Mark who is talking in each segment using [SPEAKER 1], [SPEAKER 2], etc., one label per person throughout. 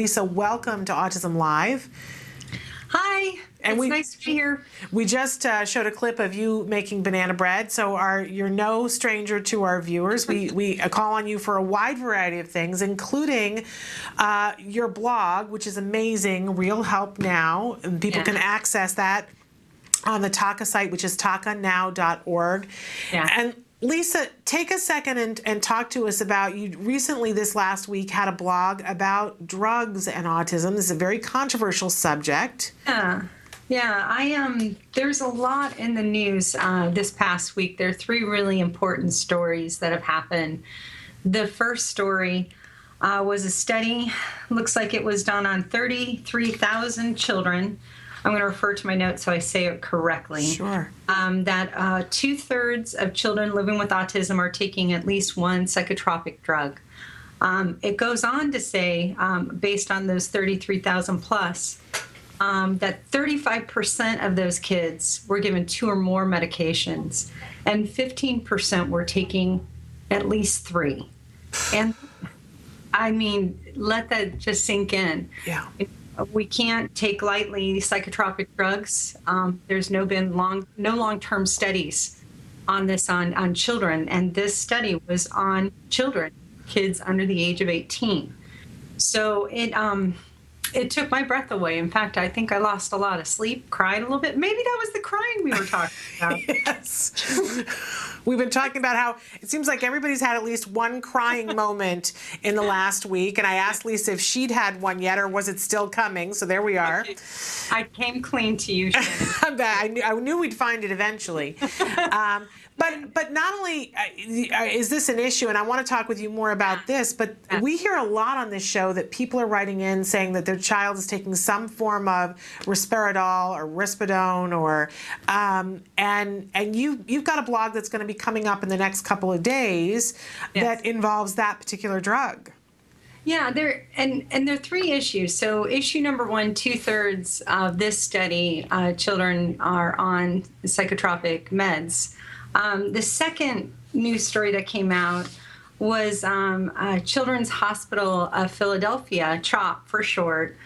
[SPEAKER 1] Lisa, welcome to Autism Live.
[SPEAKER 2] Hi, it's nice to be here.
[SPEAKER 1] We just showed a clip of you making banana bread, so you're no stranger to our viewers. We call on you for a wide variety of things, including your blog, which is amazing, Real Help Now. And people can access that on the TACA site, which is tacanow.org.
[SPEAKER 2] Yeah.
[SPEAKER 1] And Lisa, take a second and talk to us about, you recently this last week had a blog about drugs and autism. This is a very controversial subject.
[SPEAKER 2] There's a lot in the news this past week. There are three really important stories that have happened. The first story was a study, looks like it was done on 33,000 children. I'm going to refer to my notes so I say it correctly.
[SPEAKER 1] Sure.
[SPEAKER 2] That 2/3 of children living with autism are taking at least one psychotropic drug. It goes on to say, based on those 33,000 plus, that 35% of those kids were given 2 or more medications, and 15% were taking at least 3. And I mean, let that just sink in.
[SPEAKER 1] Yeah.
[SPEAKER 2] We can't take lightly psychotropic drugs. There's no long-term studies on this on children, and this study was on children, kids under the age of 18. So it took my breath away. In fact, I think I lost a lot of sleep, cried a little bit. Maybe that was the crying we were talking about.
[SPEAKER 1] Yes. We've been talking about how it seems like everybody's had at least one crying moment in the last week. And I asked Lisa if she'd had one yet, or was it still coming? So there we are.
[SPEAKER 2] I came clean to you, Shannon.
[SPEAKER 1] I knew we'd find it eventually. But not only is this an issue, and I want to talk with you more about this, but we hear a lot on this show that people are writing in saying that their child is taking some form of risperidol or risperidone, or and you've got a blog that's going to be coming up in the next couple of days that involves that particular drug.
[SPEAKER 2] Yeah, there are 3 issues. So issue number 1, 2/3 of this study, children are on psychotropic meds. The second news story that came out was Children's Hospital of Philadelphia, CHOP for short,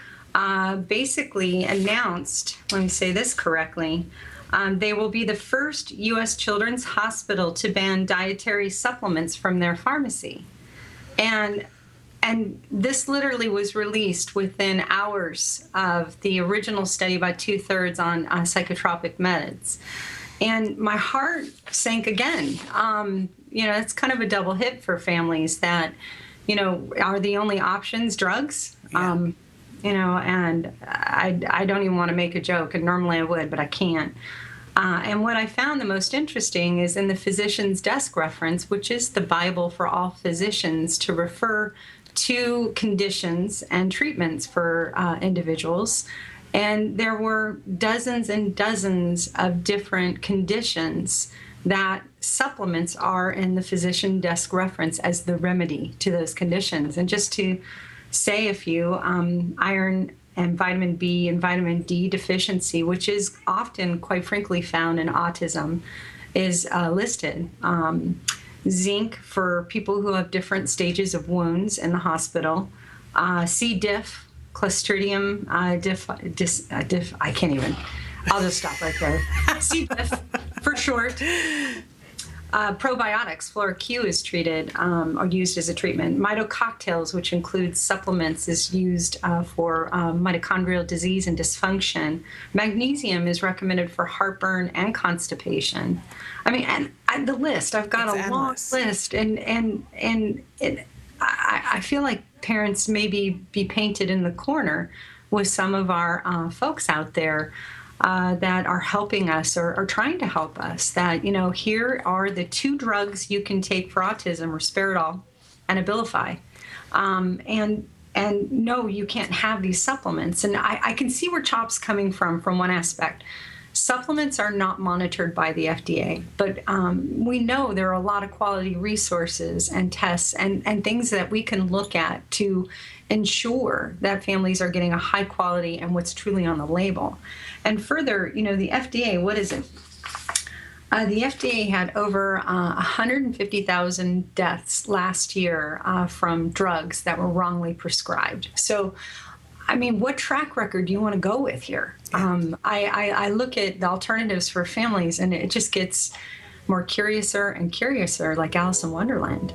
[SPEAKER 2] basically announced, let me say this correctly, they will be the first U.S. children's hospital to ban dietary supplements from their pharmacy. And this literally was released within hours of the original study by 2/3 on psychotropic meds. And my heart sank again. It's kind of a double hit for families that, are the only options drugs?
[SPEAKER 1] Yeah.
[SPEAKER 2] And I don't even want to make a joke, and normally I would, but I can't. And what I found the most interesting is in the physician's desk reference, which is the Bible for all physicians to refer to conditions and treatments for individuals. And there were dozens and dozens of different conditions that supplements are in the physician desk reference as the remedy to those conditions. And just to say a few, iron and vitamin B and vitamin D deficiency, which is often, quite frankly, found in autism, is listed. Zinc for people who have different stages of wounds in the hospital. C. diff, Clostridium I can't even. I'll just stop right there. C. diff for short. Probiotics, Flora Q is treated or used as a treatment. Mitococktails, which includes supplements, is used for mitochondrial disease and dysfunction. Magnesium is recommended for heartburn and constipation. I mean, and the list, I've got a long list, and I feel like parents maybe be painted in the corner with some of our folks out there that are helping us or trying to help us, that, here are the 2 drugs you can take for autism, risperidol and Abilify. And no, you can't have these supplements. And I can see where CHOP's coming from one aspect. Supplements are not monitored by the FDA, but we know there are a lot of quality resources and tests and things that we can look at to ensure that families are getting a high quality and what's truly on the label. And further, the FDA, what is it? The FDA had over 150,000 deaths last year from drugs that were wrongly prescribed. So, I mean, what track record do you want to go with here? I look at the alternatives for families, and it just gets more curiouser and curiouser, like Alice in Wonderland.